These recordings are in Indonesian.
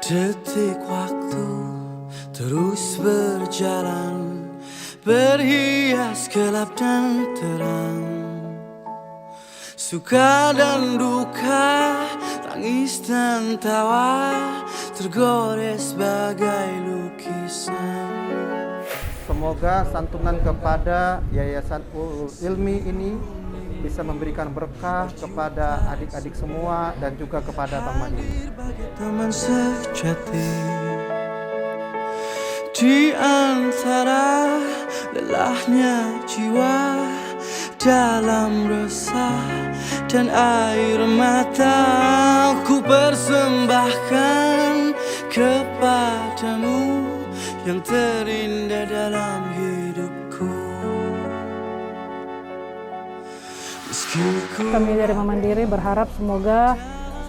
Detik waktu terus berjalan, berhias gelap dan terang, suka dan duka, tangis dan tawa, tergores bagai lukisan. Semoga santunan kepada Yayasan Ulul Ilmi ini bisa memberikan berkah kepada adik-adik semua dan juga kepada Bank Mandiri. Teman sejati di antara lelahnya jiwa, dalam resah dan air mata, ku persembahkan kepadamu yang terindah dalam hidupku. Kami dari Bank Mandiri berharap semoga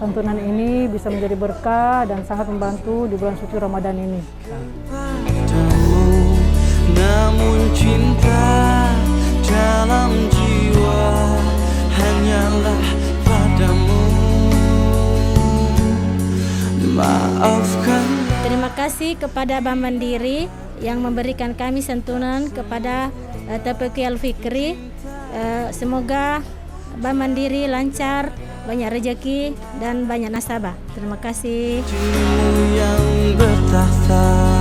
santunan ini bisa menjadi berkah dan sangat membantu di bulan suci Ramadan ini. Namun cinta dalam jiwa hanyalah padamu. Maafkan. Terima kasih kepada Bank Mandiri yang memberikan kami santunan kepada Taufiqul Fikri. Semoga Bank Mandiri lancar, banyak rezeki dan banyak nasabah. Terima kasih. Yang bertahta.